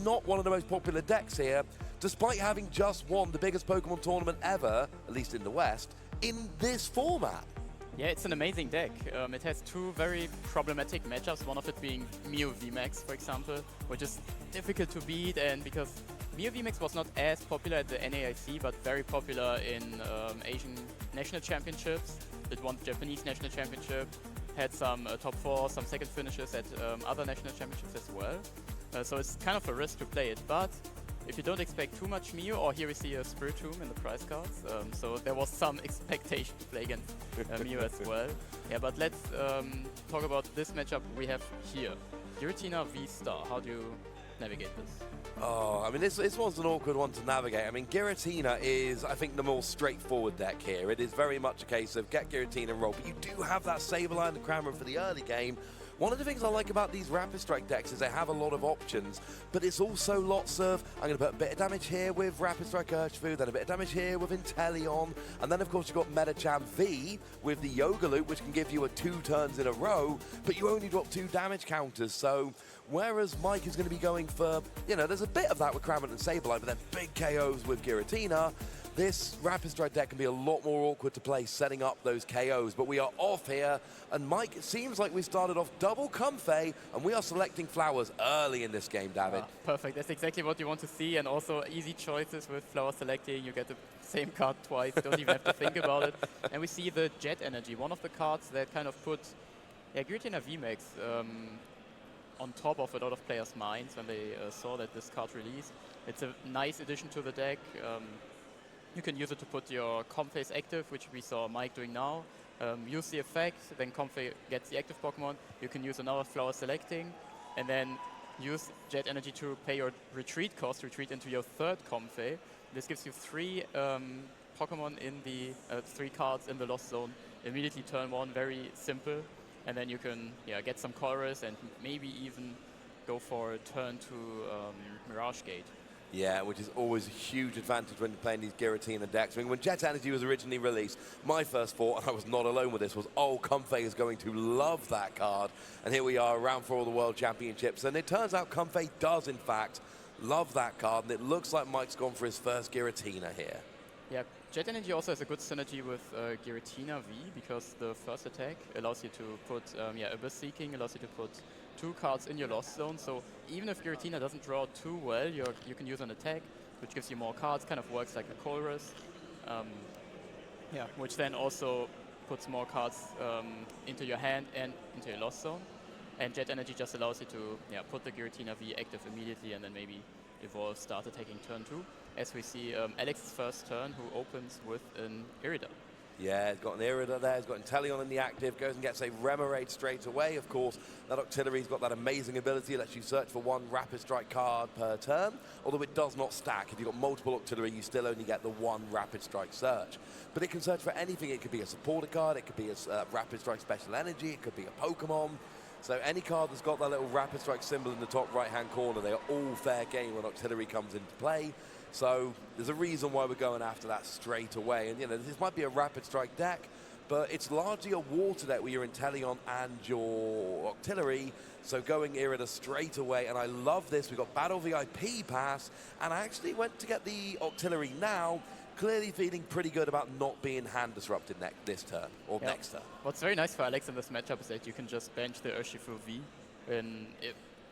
not one of the most popular decks here, despite having just won the biggest Pokemon tournament ever, at least in the West, in this format. Yeah, it's an amazing deck. It has two very problematic matchups, one of it being Mew VMAX, for example, which is difficult to beat, and because Mew VMAX was not as popular at the NAIC, but very popular in Asian national championships. It won the Japanese national championship, had some top 4, some second finishes at other national championships as well. So it's kind of a risk to play it, but if you don't expect too much Mew, or here we see a Spiritomb in the prize cards, so there was some expectation to play against Mew as well. Yeah, but let's talk about this matchup we have here. Giratina V Star, how do you navigate this? Oh, I mean, this one's an awkward one to navigate. I mean, Giratina is, I think, the more straightforward deck here. It is very much a case of get Giratina and roll, but you do have that Saberline and Cramorant for the early game. One of the things I like about these Rapid Strike decks is they have a lot of options, but it's also lots of, I'm going to put a bit of damage here with Rapid Strike Urshifu, then a bit of damage here with Inteleon, and then of course you've got Medicham V with the Yoga Loop, which can give you 2 turns in a row, but you only drop 2 damage counters. So whereas Mike is going to be going for, there's a bit of that with Cramorant and Saberline, but then big KOs with Giratina. This Rapid Strike deck can be a lot more awkward to play setting up those KOs, but we are off here, and Mike, it seems like we started off double Comfey, and we are selecting flowers early in this game, David. Perfect, that's exactly what you want to see, and also easy choices with flower selecting. You get the same card twice, don't even have to think about it. And we see the Jet Energy, one of the cards that kind of put Giratina VMAX on top of a lot of players' minds when they saw that this card released. It's a nice addition to the deck. You can use it to put your Comfey's active, which we saw Mike doing now. Use the effect, then Comfey gets the active Pokemon. You can use another flower selecting, and then use Jet Energy to pay your retreat cost, retreat into your third Comfey. This gives you 3 Pokemon in the 3 cards in the Lost Zone. Immediately turn 1, very simple. And then you can get some chorus and maybe even go for a turn to Mirage Gate. Yeah, which is always a huge advantage when you're playing these Giratina decks. I mean, when Jet Energy was originally released, my first thought, and I was not alone with this, was, oh, Comfey is going to love that card. And here we are, around for all the World Championships. And it turns out Comfey does, in fact, love that card. And it looks like Mike's gone for his first Giratina here. Yeah, Jet Energy also has a good synergy with Giratina V, because the first attack allows you to put Abyss Seeking, allows you to put 2 cards in your Lost Zone. So even if Giratina doesn't draw too well, you can use an attack, which gives you more cards, kind of works like a chorus. Which then also puts more cards into your hand and into your Lost Zone. And Jet Energy just allows you to put the Giratina V active immediately and then maybe evolve, start attacking turn 2. As we see Alex's first turn, who opens with an Irida. Yeah, he's got an Irida there, he's got Inteleon in the active, goes and gets a Remoraid straight away. Of course, that Octillery's got that amazing ability, it lets you search for 1 Rapid Strike card per turn, although it does not stack. If you've got multiple Octillery, you still only get the 1 Rapid Strike search. But it can search for anything. It could be a supporter card, it could be a Rapid Strike Special Energy, it could be a Pokemon. So any card that's got that little Rapid Strike symbol in the top right-hand corner, they are all fair game when Octillery comes into play. So there's a reason why we're going after that straight away. And, this might be a Rapid Strike deck, but it's largely a water deck with your Inteleon and your Octillery. So going Irida straight away, and I love this. We've got Battle VIP pass, and I actually went to get the Octillery now, clearly feeling pretty good about not being hand disrupted this turn, or next turn. What's very nice for Alex in this matchup is that you can just bench the Urshifu V.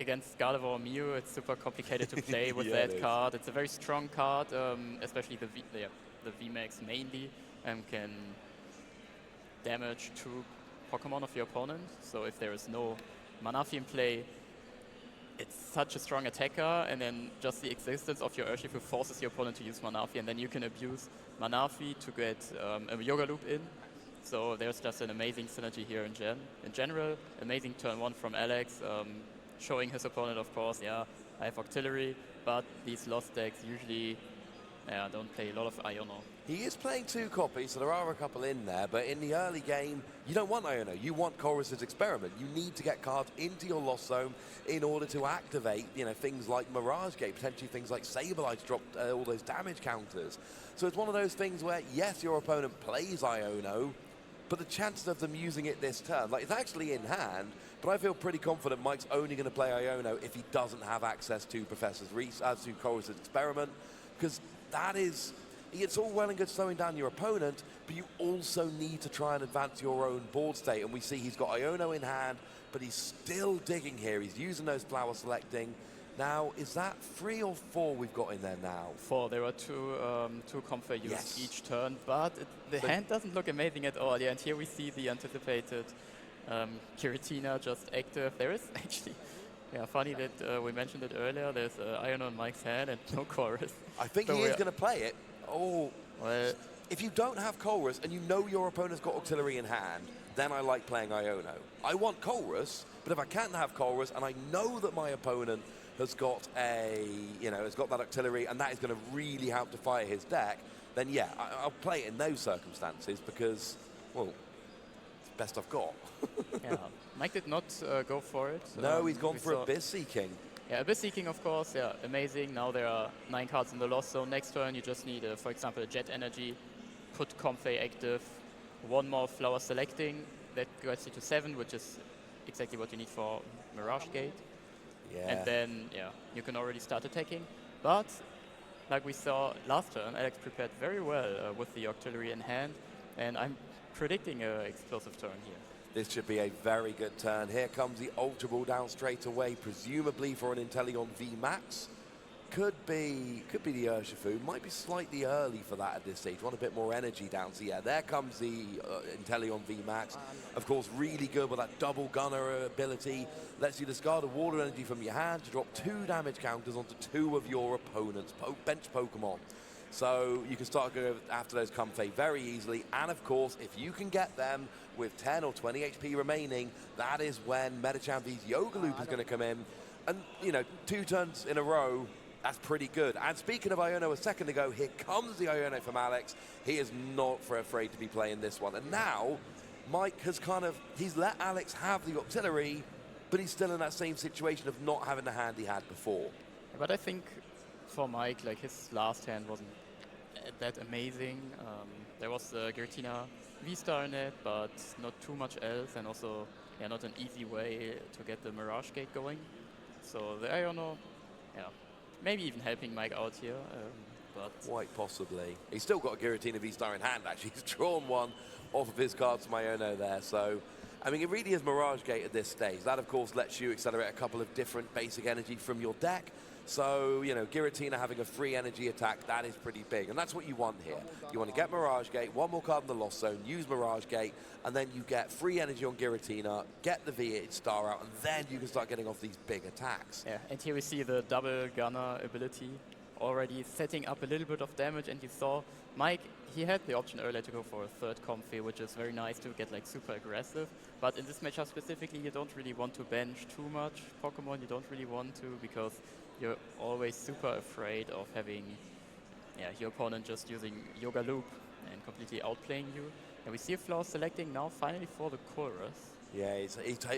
Against Gardevoir Mew, it's super complicated to play with that card. It's a very strong card, especially the VMAX mainly, can damage 2 Pokemon of your opponent. So if there is no Manaphy in play, it's such a strong attacker, and then just the existence of your Urshifu forces your opponent to use Manaphy, and then you can abuse Manaphy to get a Yoga Loop in. So there's just an amazing synergy here in general. Amazing turn 1 from Alex. Showing his opponent, of course, I have Octillery, but these Lost decks usually don't play a lot of Iono. He is playing 2 copies, so there are a couple in there, but in the early game, you don't want Iono, you want Chorus's Experiment. You need to get cards into your Lost Zone in order to activate, things like Mirage Gate, potentially things like Sableye to drop all those damage counters. So it's one of those things where, yes, your opponent plays Iono, but the chances of them using it this turn, like it's actually in hand, but I feel pretty confident Mike's only going to play Iono if he doesn't have access to to Chorus' experiment, because that is, it's all well and good slowing down your opponent, but you also need to try and advance your own board state, and we see he's got Iono in hand, but he's still digging here. He's using those flower selecting. Now, is that 3 or 4 we've got in there now? 4. There are two Comfort used each turn, but the hand doesn't look amazing at all. Yeah, and here we see the anticipated Giratina just active. There is actually, funny that we mentioned it earlier. There's Iron on Mike's hand and no Chorus. I think so he is going to play it. Oh, well, if you don't have Chorus and you know your opponent's got Auxiliary in hand, then I like playing Iono. I want Chorus, but if I can't have Chorus and I know that my opponent has got has got that Auxiliary and that is going to really help to fire his deck, then yeah, I'll play it in those circumstances because, well, it's the best I've got. yeah, Mike did not go for it. No, he's gone for Abyss Seeking. Yeah, Abyss Seeking, of course, yeah, amazing. Now there are 9 cards in the Lost Zone. Next turn, you just need, for example, a Jet Energy, put Comfey active, 1 more Flower Selecting, that gets you to 7, which is exactly what you need for Mirage Gate. Yeah. And then, you can already start attacking. But, like we saw last turn, Alex prepared very well with the Auxiliary in hand, and I'm predicting an explosive turn here. This should be a very good turn. Here comes the Ultra Ball down straight away, presumably for an Inteleon V Max. Could be the Urshifu. Might be slightly early for that at this stage. Want a bit more energy down. So yeah, there comes the Inteleon V Max. Of course, really good with that double gunner ability. Lets you discard a water energy from your hand to drop 2 damage counters onto 2 of your opponent's bench Pokemon. So you can start going after those Comfey very easily. And of course, if you can get them with 10 or 20 HP remaining, that is when Metachan V's Yoga Loop is going to come in. And, 2 turns in a row, that's pretty good. And speaking of Iono a second ago, here comes the Iono from Alex. He is not afraid to be playing this one. And now, Mike has he's let Alex have the Auxiliary, but he's still in that same situation of not having the hand he had before. But I think for Mike, like his last hand wasn't that amazing. There was the Giratina V-Star in it, but not too much else, and also not an easy way to get the Mirage Gate going. So the Iono, maybe even helping Mike out here, but quite possibly. He's still got a Giratina V-Star in hand, actually. He's drawn one off of his cards from Iono there, so I mean, it really is Mirage Gate at this stage. That, of course, lets you accelerate a couple of different basic energy from your deck. So, Giratina having a free energy attack, that is pretty big. And that's what you want here. You want to get Mirage Gate, 1 more card in the Lost Zone, use Mirage Gate, and then you get free energy on Giratina, get the V-Star out, and then you can start getting off these big attacks. Yeah, and here we see the double gunner ability already setting up a little bit of damage, and you saw Mike, he had the option earlier to go for a 3rd Comfey, which is very nice to get like super aggressive. But in this matchup specifically, you don't really want to bench too much Pokemon. You don't really want to, because you're always super afraid of having your opponent just using Yoga Loop and completely outplaying you. And we see a Flower selecting now finally for the Chorus. Yeah,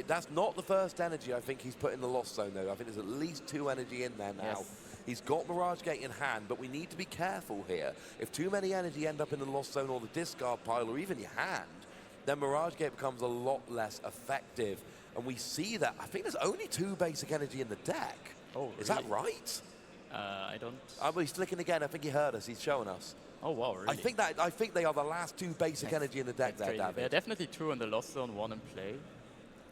that's not the first energy I think he's put in the Lost Zone, though. I think there's at least 2 energy in there now. Yes. He's got Mirage Gate in hand, but we need to be careful here. If too many energy end up in the Lost Zone or the discard pile or even your hand, then Mirage Gate becomes a lot less effective. And we see that. I think there's only 2 basic energy in the deck. Oh, is that right? I don't... Oh, he's flicking again. I think he heard us. He's showing us. Oh, wow, really? I think they are the last 2 basic energy in the deck there, David. There are definitely 2 in the Lost Zone, 1 in play.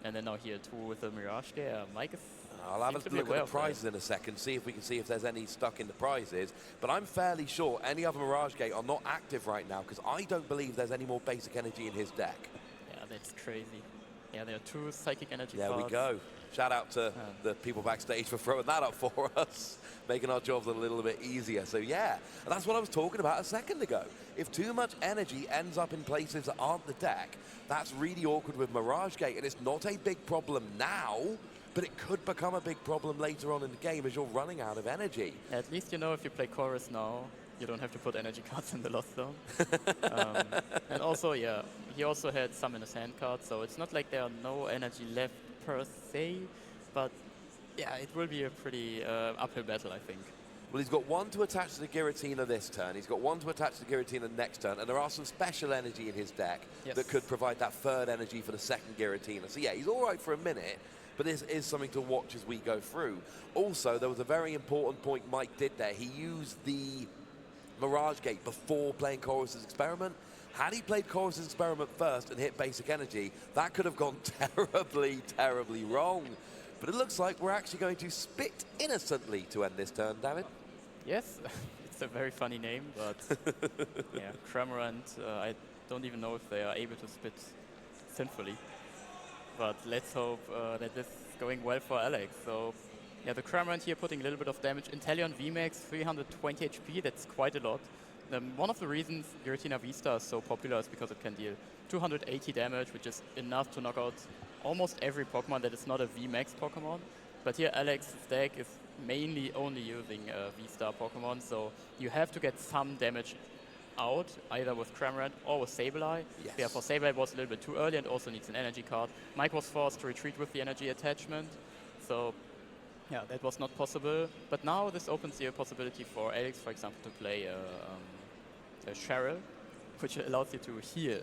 And then now here 2 with the Mirage Gate. Mike is... I'll have a look at the prizes in a second, see if we can see if there's any stuck in the prizes. But I'm fairly sure any other Mirage Gate are not active right now, because I don't believe there's any more basic energy in his deck. Yeah, that's crazy. Yeah, there are 2 Psychic Energy There cards. we go. Shout out to the people backstage for throwing that up for us, making our jobs a little bit easier. So yeah, and that's what I was talking about a second ago. If too much energy ends up in places that aren't the deck, that's really awkward with Mirage Gate, and it's not a big problem now, but it could become a big problem later on in the game as you're running out of energy. At least you know if you play Chorus now, you don't have to put energy cards in the Lost Zone. And also, he also had some in his hand cards, so it's not like there are no energy left per se, but yeah, it will be a pretty uphill battle, I think. Well, he's got one to attach to the Giratina this turn. He's got one to attach to the Giratina next turn. And there are some special energy in his deck that could provide that third energy for the second Giratina. So, yeah, he's all right for a minute. But this is something to watch as we go through. Also, there was a very important point Mike did there. He used the Mirage Gate before playing Chorus's Experiment. Had he played Chorus's Experiment first and hit basic energy, that could have gone terribly, terribly wrong. But it looks like we're actually going to spit innocently to end this turn, David. Yes, it's a very funny name, but yeah, Cramorant, I don't even know if they are able to spit sinfully. But let's hope that this is going well for Alex. So, yeah, the Cramorant here putting a little bit of damage. Inteleon VMAX, 320 HP, that's quite a lot. One of the reasons Giratina V-Star is so popular is because it can deal 280 damage, which is enough to knock out almost every Pokemon that is not a VMAX Pokemon. But here Alex's deck is mainly only using V-Star Pokemon, so you have to get some damage out, either with Cramorant or with Sableye. Yes. Yeah, for Sableye it was a little bit too early and also needs an energy card. Mike was forced to retreat with the energy attachment, so yeah, that was not possible. But now this opens the possibility for Alex, for example, to play a Cheryl, which allows you to heal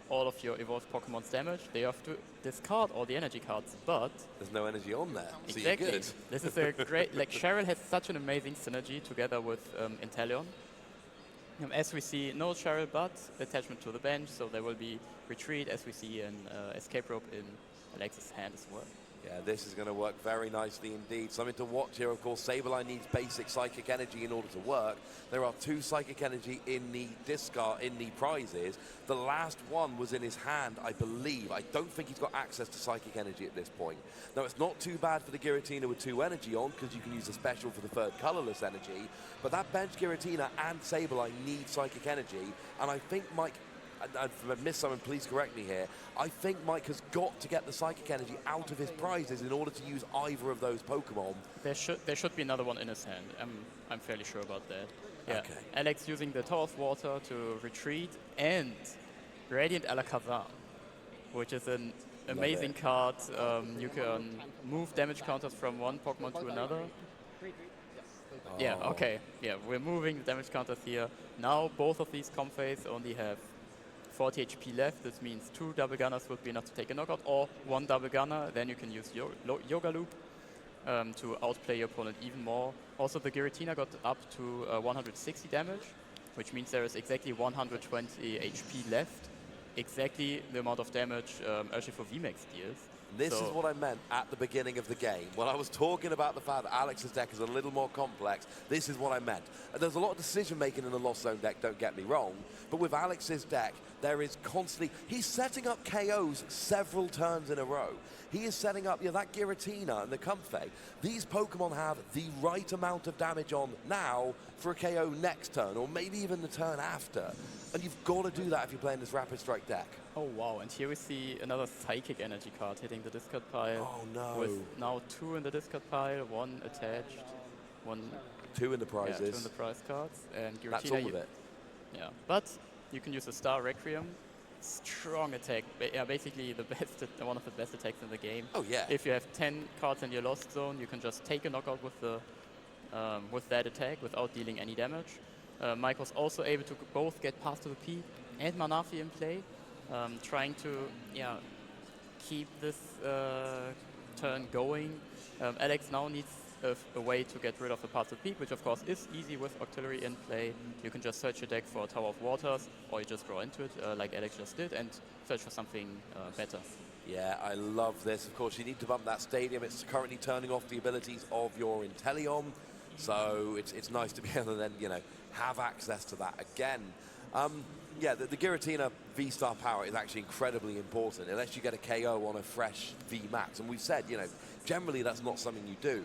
all of your evolved Pokemon's damage. They have to discard all the energy cards, but there's no energy on there, so exactly. You're good. This is a great, like Cheryl has such an amazing synergy together with Inteleon. As we see, no Cheryl, but attachment to the bench, so there will be retreat, as we see an escape rope in Alex's hand as well. Yeah, this is going to work very nicely indeed. Something to watch here, of course. Sableye needs basic Psychic Energy in order to work. There are 2 Psychic Energy in the discard, in the prizes. The last one was in his hand, I believe. I don't think he's got access to Psychic Energy at this point. Now, it's not too bad for the Giratina with 2 energy on, because you can use the special for the third colorless energy. But that bench Giratina and Sableye need Psychic Energy, and I think Mike... If I missed something, please correct me here. I think Mike has got to get the Psychic Energy out of his prizes in order to use either of those Pokemon. There should be another one in his hand. I'm fairly sure about that. Yeah. Okay. Alex using the Tower of Water to retreat and Radiant Alakazam, which is an amazing card. You can move damage counters from one Pokemon to another. Oh. Yeah, okay. Yeah, we're moving the damage counters here. Now both of these Comphase only have 40 HP left. This means 2 double gunners would be enough to take a knockout, or 1 double gunner. Then you can use Yoga Loop to outplay your opponent even more. Also, the Giratina got up to 160 damage, which means there is exactly 120 HP left. Exactly the amount of damage Urshifu VMAX deals. This is what I meant at the beginning of the game. When I was talking about the fact that Alex's deck is a little more complex, this is what I meant. And there's a lot of decision-making in the Lost Zone deck, don't get me wrong. But with Alex's deck, there is constantly... He's setting up KOs several turns in a row. He is setting up, that Giratina and the Comfey. These Pokemon have the right amount of damage on now for a KO next turn, or maybe even the turn after. And you've got to do that if you're playing this Rapid Strike deck. Oh, wow. And here we see another Psychic Energy card hitting the discard pile. Oh, no. With now 2 in the discard pile, 1 attached, 2 in the prizes. Yeah, 2 in the prize cards. And Giratina, that's all of it. Yeah, but you can use a Star Requiem. Strong attack. Basically one of the best attacks in the game. Oh, yeah. If you have 10 cards in your Lost Zone, you can just take a knockout with the with that attack without dealing any damage. Mike was also able to both get Path to the Peak and Manafi in play, trying to keep this turn going. Alex now needs a way to get rid of the Path to the Peak, which of course is easy with Octillery in play. You can just search your deck for Tower of Waters, or you just draw into it like Alex just did, and search for something better. Yeah, I love this. Of course, you need to bump that stadium. It's currently turning off the abilities of your Inteleon, so it's nice to be able to then, have access to that again. The Giratina V-Star power is actually incredibly important, unless you get a KO on a fresh V-Max. And we've said, generally that's not something you do.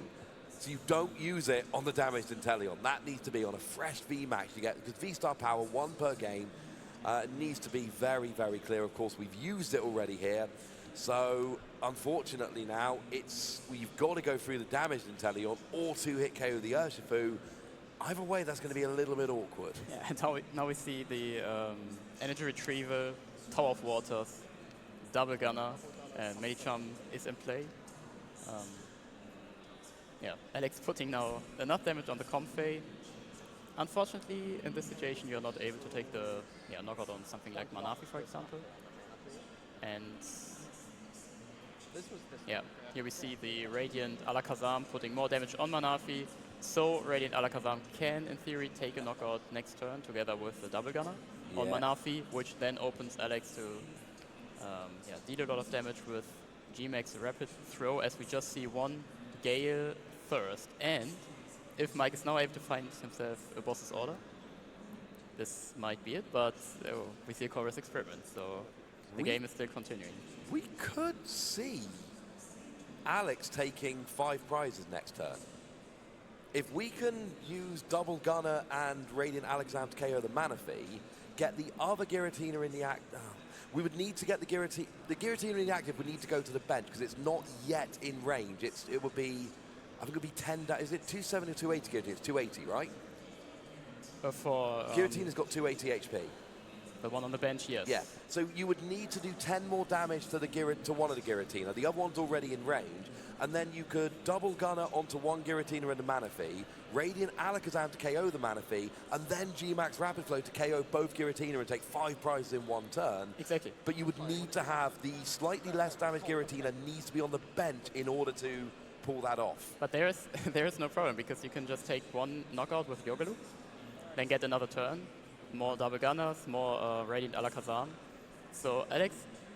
So you don't use it on the damaged Inteleon. That needs to be on a fresh VMAX you get, because V-Star power, 1 per game, needs to be very, very clear. Of course, we've used it already here. So, unfortunately now, we've got to go through the damaged Inteleon or 2-hit KO the Urshifu. Either way, that's going to be a little bit awkward. Yeah, and now we see the Energy Retrieval, Tower of Waters, Double Gunner, and Medicham is in play. yeah, Alex putting now enough damage on the Comfey. Unfortunately, in this situation, you're not able to take the knockout on something like Manafi, for example. And yeah, here we see the Radiant Alakazam putting more damage on Manafi. So Radiant Alakazam can, in theory, take a knockout next turn together with the Double Gunner on Manafi, which then opens Alex to deal a lot of damage with G-Max Rapid Throw, as we just see one Gale first. And if Mike is now able to find himself a boss's order, this might be it, but we see a Chorus Experiment, so the game is still continuing. We could see Alex taking 5 prizes next turn. If we can use Double Gunner and Radiant Alakazam to KO the Manaphy, get the other Giratina in the act. We would need to get the Giratina. The Giratina in the active would need to go to the bench because it's not yet in range. It would be, I think it would be 10. Is it 270 or 280 Giratina? It's 280, right? For Giratina's got 280 HP. The one on the bench, yes. Yeah. So you would need to do 10 more damage to one of the Giratina. The other one's already in range. And then you could Double Gunner onto one Giratina and a Manaphy, Radiant Alakazam to KO the Manaphy, and then G-Max Rapid Flow to KO both Giratina and take 5 prizes in one turn. Exactly. But you would need to have the slightly less damaged Giratina needs to be on the bench in order to pull that off. But there is no problem, because you can just take one knockout with Yogaloo, then get another turn, more Double Gunners, more Radiant Alakazam. So Alex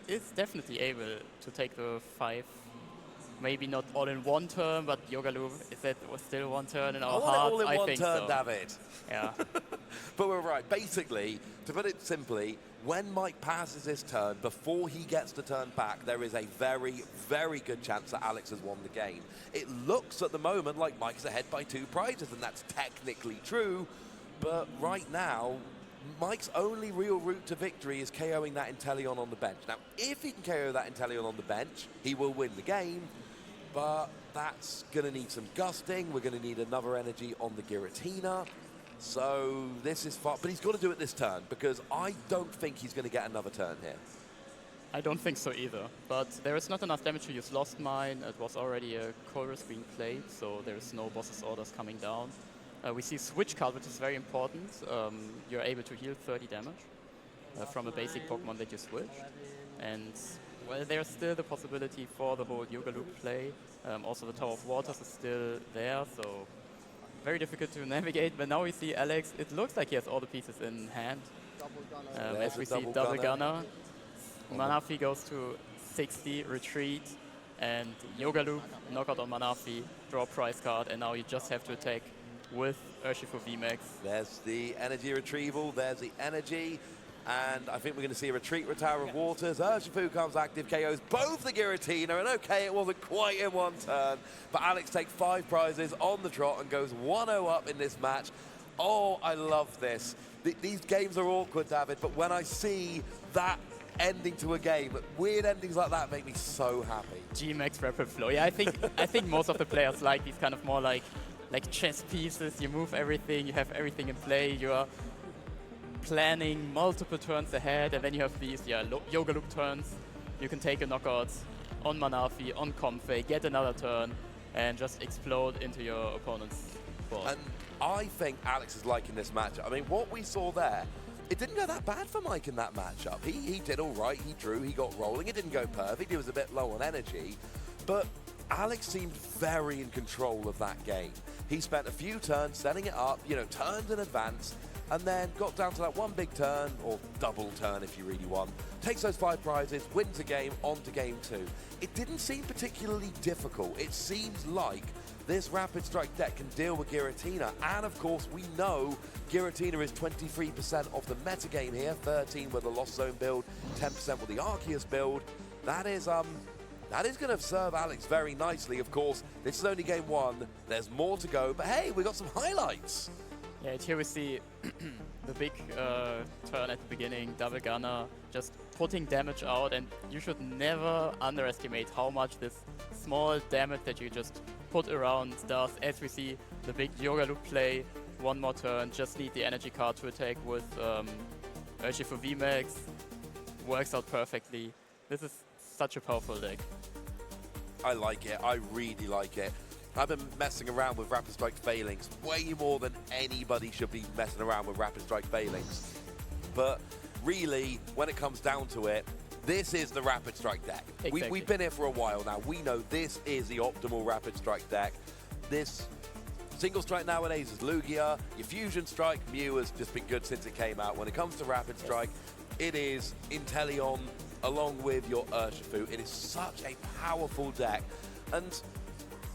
is definitely able to take the 5. Maybe not all in one turn, but Yogaloo, was still one turn in our hearts? All in one think turn, so. David. Yeah. But we're right. Basically, to put it simply, when Mike passes his turn, before he gets to turn back, there is a very, very good chance that Alex has won the game. It looks at the moment like Mike's ahead by 2 prizes, and that's technically true. But right now, Mike's only real route to victory is KOing that Inteleon on the bench. Now, if he can KO that Inteleon on the bench, he will win the game. But that's going to need some gusting. We're going to need another energy on the Giratina. So this is far. But he's got to do it this turn, because I don't think he's going to get another turn here. I don't think so either. But there is not enough damage to use Lost Mine. It was already a chorus being played, so there is no boss's orders coming down. We see Switch card, which is very important. You're able to heal 30 damage from a basic Pokemon that you switch. And well, there's still the possibility for the whole Yogaloo play. Also, the Tower of Waters is still there, so very difficult to navigate. But now we see Alex. It looks like he has all the pieces in hand. As we see Double Gunner. Manafi goes to 60, retreat, and Yogaloo, knockout on Manafi, draw prize card, and now you just have to attack with Urshifu VMAX. There's the energy retrieval, there's the energy. And I think we're going to see a retreat with Tower of Waters. Urshifu comes active, KOs both the Giratina, and okay, it wasn't quite in one turn, but Alex takes 5 prizes on the trot and goes 1-0 up in this match. Oh, I love this. These games are awkward, David, but when I see that ending to a game, weird endings like that make me so happy. G-Max Rapid Flow. Yeah, I think most of the players like these kind of more like chess pieces. You move everything, you have everything in play, you are planning multiple turns ahead, and then you have these Yogaloo turns. You can take a knockout on Manafi, on Comfey, get another turn, and just explode into your opponent's board. And I think Alex is liking this matchup. I mean, what we saw there, it didn't go that bad for Mike in that matchup. He did all right, he drew, he got rolling. It didn't go perfect, he was a bit low on energy, but Alex seemed very in control of that game. He spent a few turns setting it up, turns in advance, and then got down to that one big turn, or double turn if you really want, takes those 5 prizes, wins a game, on to game 2. It didn't seem particularly difficult. It seems like this Rapid Strike deck can deal with Giratina, and of course we know Giratina is 23% of the metagame here, 13 with the Lost Zone build, 10% with the Arceus build. That is going to serve Alex very nicely. Of course, this is only game 1, there's more to go, but hey, we got some highlights. Yeah, here we see the big turn at the beginning, Double Gunner, just putting damage out, and you should never underestimate how much this small damage that you just put around does. As we see the big Yogaloo play, one more turn, just need the energy card to attack with Urshifu VMAX, works out perfectly. This is such a powerful deck. I like it, I really like it. I've been messing around with Rapid Strike Failings way more than anybody should be messing around with Rapid Strike Failings. But really, when it comes down to it, this is the Rapid Strike deck. Exactly. We've been here for a while now. We know this is the optimal Rapid Strike deck. This single strike nowadays is Lugia. Your Fusion Strike, Mew has just been good since it came out. When it comes to Rapid Strike, it is Inteleon along with your Urshifu. It is such a powerful deck. And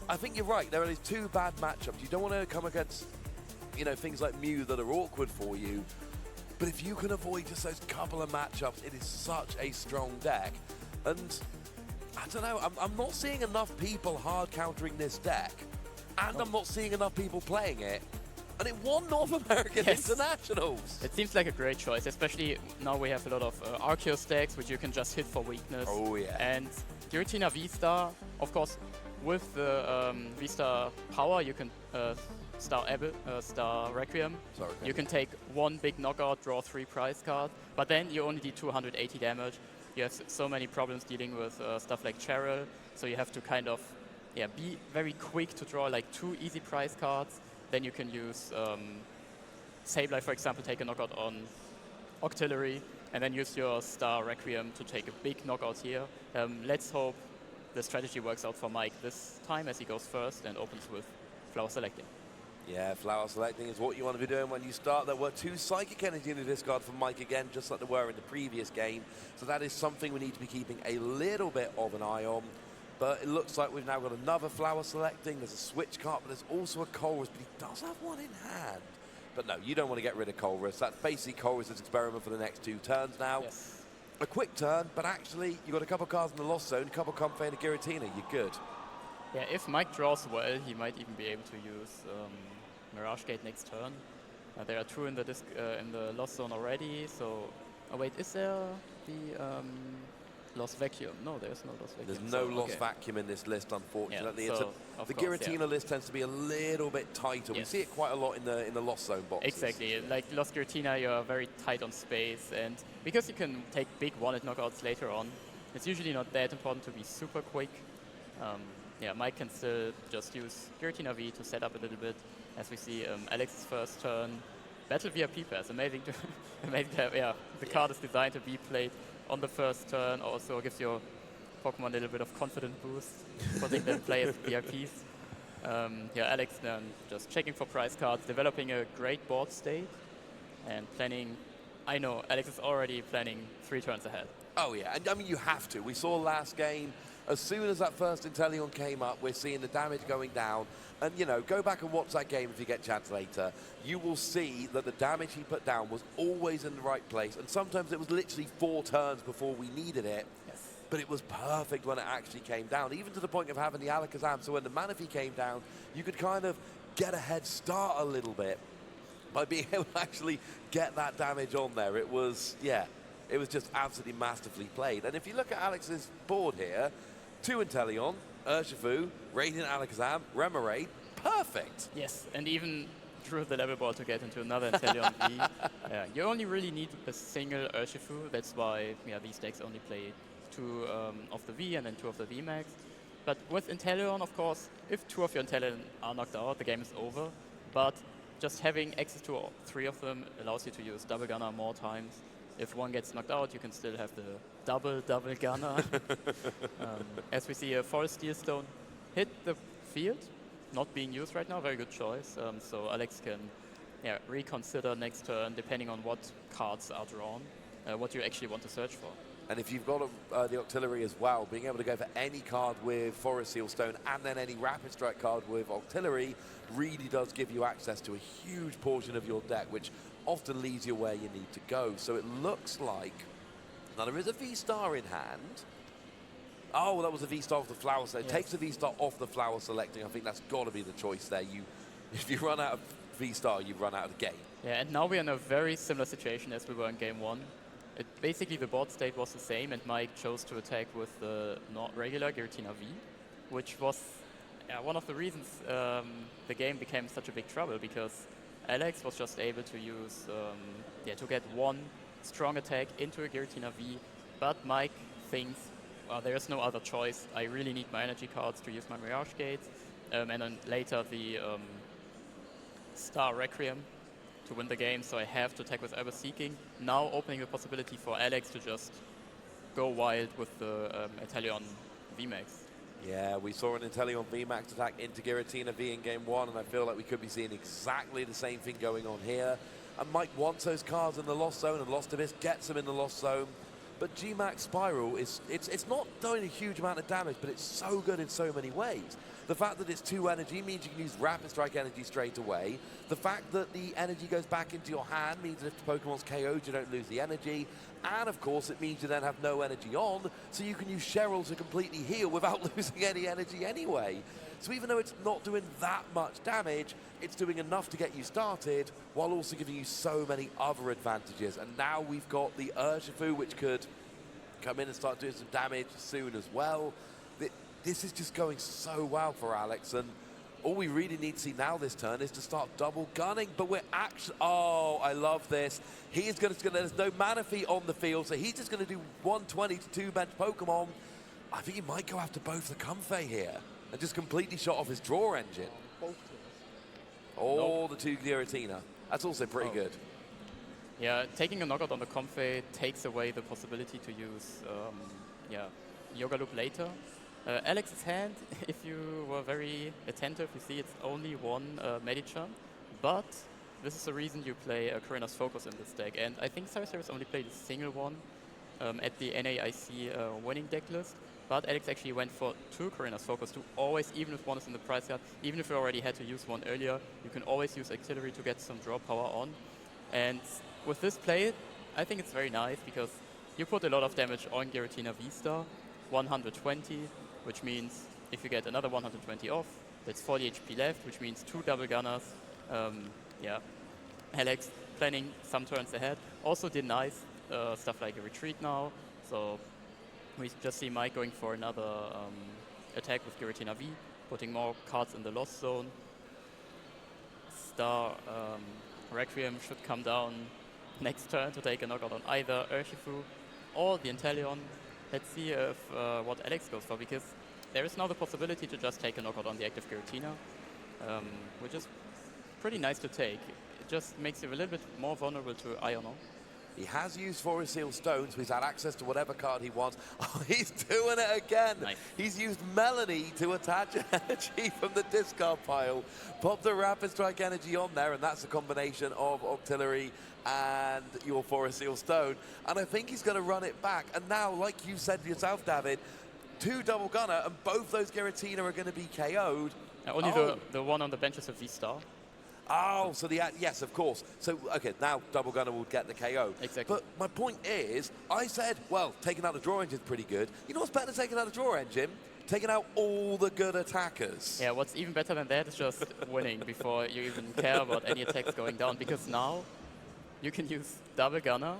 I think you're right. There are these two bad matchups. You don't want to come against, things like Mew that are awkward for you. But if you can avoid just those couple of matchups, it is such a strong deck. And I don't know, I'm not seeing enough people hard countering this deck. And I'm not seeing enough people playing it. And it won North American Internationals. It seems like a great choice, especially now we have a lot of Arceus decks, which you can just hit for weakness. Oh, yeah. And Giratina V-Star, of course, with the V-Star power, you can Star Requiem. You can take one big knockout, draw 3 prize cards, but then you only do 280 damage. You have so many problems dealing with stuff like Cheryl, so you have to kind of be very quick to draw like 2 easy prize cards. Then you can use Sableye, for example, take a knockout on Octillery, and then use your Star Requiem to take a big knockout here. Let's hope the strategy works out for Mike this time as he goes first and opens with Flower Selecting. Yeah, Flower Selecting is what you want to be doing when you start. There were 2 Psychic Energy in the discard from Mike again, just like there were in the previous game. So that is something we need to be keeping a little bit of an eye on. But it looks like we've now got another Flower Selecting. There's a switch card, but there's also a Colress, but he does have one in hand. But no, you don't want to get rid of Colress. That's basically Colress's experiment for the next 2 turns now. Yes. A quick turn, but actually, you've got a couple cards in the Lost Zone, a couple Comfey and a Giratina. You're good. Yeah, if Mike draws well, he might even be able to use Mirage Gate next turn. There are 2 in the Lost Zone already, so... Oh wait, is there the Lost Vacuum? No, there's no Lost Vacuum. There's no Lost Vacuum in this list, unfortunately. Yeah, so the Giratina list tends to be a little bit tighter. We see it quite a lot in the Lost Zone boxes. Exactly. Like Lost Giratina, you're very tight on space, and because you can take big one-hit knockouts later on, it's usually not that important to be super quick. Mike can still just use Giratina V to set up a little bit. As we see Alex's first turn, Battle VIP Pass, amazing to have, the card is designed to be played on the first turn, also gives your Pokemon a little bit of confidence boost, putting them play as VIPs. Alex then just checking for prize cards, developing a great board state, and planning. I know Alex is already planning 3 turns ahead. Oh yeah, and I mean you have to. We saw last game, as soon as that first Inteleon came up, we're seeing the damage going down. And go back and watch that game if you get a chance later. You will see that the damage he put down was always in the right place. And sometimes it was literally 4 turns before we needed it. Yes. But it was perfect when it actually came down, even to the point of having the Alakazam. So when the Manaphy came down, you could kind of get a head start a little bit by being able to actually get that damage on there. It was just absolutely masterfully played. And if you look at Alex's board here, 2 Inteleon, Urshifu, Radiant Alakazam, Remoraid, perfect. Yes, and even drew the level ball to get into another Inteleon V. You only really need a single Urshifu. That's why these decks only play 2 of the V and then 2 of the VMAX. But with Inteleon, of course, if 2 of your Inteleon are knocked out, the game is over. But just having access to all 3 of them allows you to use Double Gunner more times. If one gets knocked out, you can still have the double gunner. As we see, a Forest Steel Stone hit the field, not being used right now. Very good choice. So Alex can reconsider next turn, depending on what cards are drawn, what you actually want to search for. And if you've got the Octillery as well, being able to go for any card with Forest Seal Stone and then any Rapid Strike card with Octillery really does give you access to a huge portion of your deck, which often leads you where you need to go. So it looks like now there is a V-Star in hand. Oh, well, that was a V-Star off the Flower Selecting. Yes. Takes the V-Star off the Flower Selecting. I think that's got to be the choice there. If you run out of V-Star, you run out of the game. Yeah, and now we're in a very similar situation as we were in game 1. Basically, the board state was the same, and Mike chose to attack with the not regular Giratina V, which was one of the reasons the game became such a big trouble, because Alex was just able to use, to get 1 strong attack into a Giratina V, but Mike thinks, well, there is no other choice. I really need my energy cards to use my Mirage Gates. and then later the Star Requiem to win the game, so I have to attack with Ever Seeking. Now opening the possibility for Alex to just go wild with the Inteleon VMAX. Yeah, we saw an Inteleon VMAX attack into Giratina V in game 1, and I feel like we could be seeing exactly the same thing going on here. And Mike wants those cards in the Lost Zone, and Lost Abyss gets them in the Lost Zone. But G-Max Spiral, it's not doing a huge amount of damage, but it's so good in so many ways. The fact that it's 2 energy means you can use Rapid Strike energy straight away. The fact that the energy goes back into your hand means that if the Pokemon's KO'd, you don't lose the energy. And of course, it means you then have no energy on, so you can use Cheryl to completely heal without losing any energy anyway. So even though it's not doing that much damage, it's doing enough to get you started, while also giving you so many other advantages. And now we've got the Urshifu, which could come in and start doing some damage soon as well. This is just going so well for Alex, and all we really need to see now this turn is to start double gunning, but we're actually, oh, I love this. He is going to, there's no Manaphy on the field, so he's just going to do 120 to 2 bench Pokemon. I think he might go after both the Comfey here and just completely shut off his draw engine. Oh, the 2 Giratina. That's also pretty good. Yeah, taking a knockout on the Comfey takes away the possibility to use Yoga Loop later. Alex's hand, if you were very attentive, you see it's only 1 Medicham, but this is the reason you play Karina's Focus in this deck. And I think Cyrus only played a single one at the NAIC winning deck list, but Alex actually went for 2 Karina's Focus to always, even if one is in the prize card, even if you already had to use one earlier, you can always use Auxiliary to get some draw power on. And with this play, I think it's very nice because you put a lot of damage on Giratina V-Star, 120, which means if you get another 120 off, that's 40 HP left, which means 2 double gunners. Alex planning some turns ahead. Also did nice stuff like a retreat now, so we just see Mike going for another attack with Giratina V, putting more cards in the Lost Zone. Star Requiem should come down next turn to take a knockout on either Urshifu or the Inteleon. Let's see if what Alex goes for, because there is now the possibility to just take a knockout on the active Giratina, which is pretty nice to take. It just makes you a little bit more vulnerable to Iono. He has used Forest Seal Stone, so he's had access to whatever card he wants. Oh, he's doing it again. Nice. He's used Melanie to attach energy from the discard pile. Pop the Rapid Strike energy on there, and that's a combination of Auxiliary and your Forest Seal Stone. And I think he's going to run it back. And now, like you said yourself, David, 2 double gunner, and both those Giratina are going to be KO'd. Only the one on the bench is a V-Star. Oh, so yes, of course. So, okay, now double gunner will get the KO. Exactly. But my point is, I said, well, taking out the draw engine is pretty good. You know what's better than taking out the draw engine? Taking out all the good attackers. Yeah, what's even better than that is just winning before you even care about any attacks going down, because now you can use double gunner,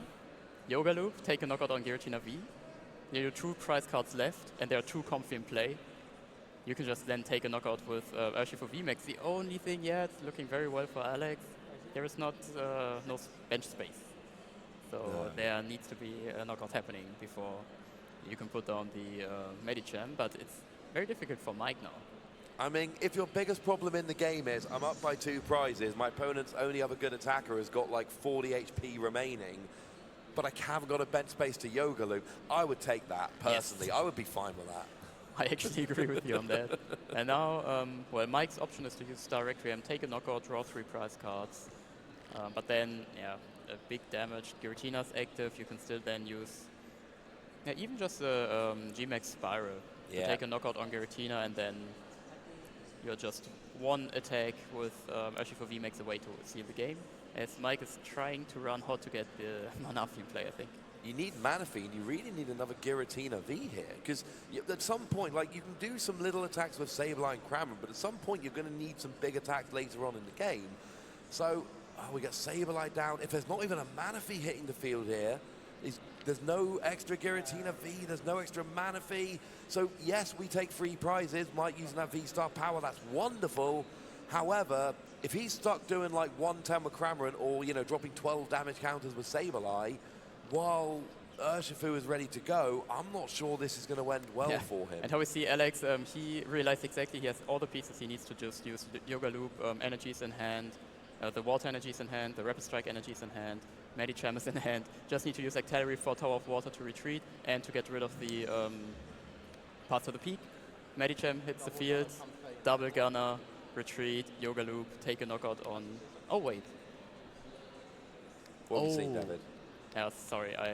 Yoga Loop, take a knockout on Giratina V. There are 2 prize cards left, and there are 2 Comfy in play. You can just then take a knockout with Urshifu VMAX. The only thing, it's looking very well for Alex. There is not no bench space. So there needs to be a knockout happening before you can put down the Medicham, but it's very difficult for Mike now. I mean, if your biggest problem in the game is, I'm up by 2 prizes, my opponent's only other good attacker has got like 40 HP remaining, but I haven't got a bench space to Yoga Loop, I would take that, personally. Yes. I would be fine with that. I actually agree with you on that. And now, well, Mike's option is to use Star Requiem, take a knockout, draw 3 prize cards. But then, a big damage. Giratina's active, you can still then use even just a G-Max Spiral to take a knockout on Giratina, and then you're just 1 attack with Urshifu VMAX away to seal the game. As Mike is trying to run hot to get the Manaphy in play, I think. You need Manaphy, and you really need another Giratina V here, because at some point, like, you can do some little attacks with Sableye and Cramorant, but at some point you're going to need some big attacks later on in the game. So, we get Sableye down. If there's not even a Manaphy hitting the field here, there's no extra Giratina V, there's no extra Manaphy. So, yes, we take 3 prizes. Mike using that V-Star power, that's wonderful. However, if he's stuck doing like 110 with Cramorant, or, dropping 12 damage counters with Sableye, while Urshifu is ready to go, I'm not sure this is going to end well for him. And how we see Alex, he realized exactly he has all the pieces he needs to just use the Yoga Loop energies in hand, the Water energies in hand, the Rapid Strike energies in hand, Medicham is in hand. Just need to use Artillery for Tower of Water to retreat and to get rid of the parts of the peak. Medicham hits the field, double gunner, retreat, Yoga Loop, take a knockout on... Oh, wait. What have you seen, David? Yeah, sorry, I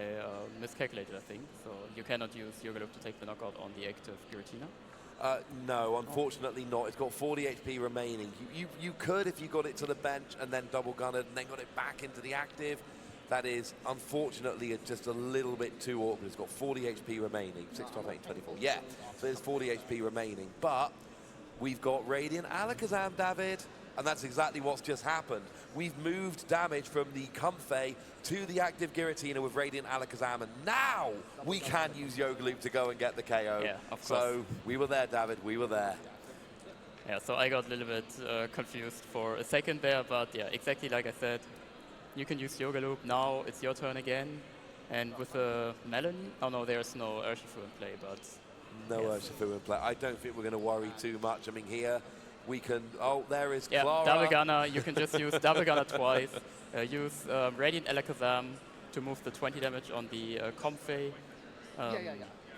miscalculated, I think. So you cannot use Yoga Loop to take the knockout on the active Giratina? No, unfortunately not. It's got 40 HP remaining. You could if you got it to the bench and then double gunned and then got it back into the active. That is, unfortunately, just a little bit too awkward. It's got 40 HP remaining. 6, 12, 8, 24. Yeah, so there's 40 HP remaining. But we've got Radiant Alakazam, David, and that's exactly what's just happened. We've moved damage from the Comfey to the active Giratina with Radiant Alakazam, and now we can use Yoga Loop to go and get the KO. Yeah, of course. So we were there, David, we were there. Yeah, so I got a little bit confused for a second there, but yeah, exactly like I said, you can use Yoga Loop. Now it's your turn again. And with the Melon, oh no, there's no Urshifu in play, but... No Urshifu in play. I don't think we're going to worry too much. I mean, here we can... Oh, there is Clara. Double Gunner. You can just use Double Gunner twice. Use Radiant Alakazam to move the 20 damage on the Comfey.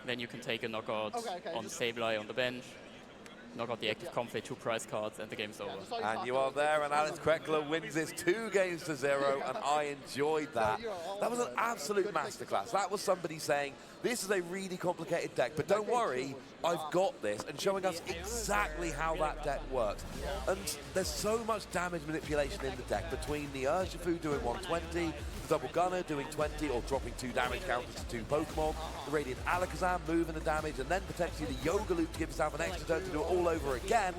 Then you can take a knockout on Sableye on the bench. Knock out the active Comfey, 2 prize cards, and the game's over. And you are there, and Alex Krekeler wins this 2 games to 0, and I enjoyed that. That was an absolute masterclass. That was somebody saying, this is a really complicated deck, but don't worry, I've got this, and showing us exactly how that deck works. And there's so much damage manipulation in the deck between the Urshifu doing 120, the Double Gunner doing 20 or dropping 2 damage counters to 2 Pokemon, the Radiant Alakazam moving the damage, and then potentially the Yoga Loop to give yourself an extra turn to do it all over again.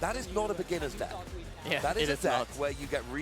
That is not a beginner's deck. Yeah, that is a deck not. where you get really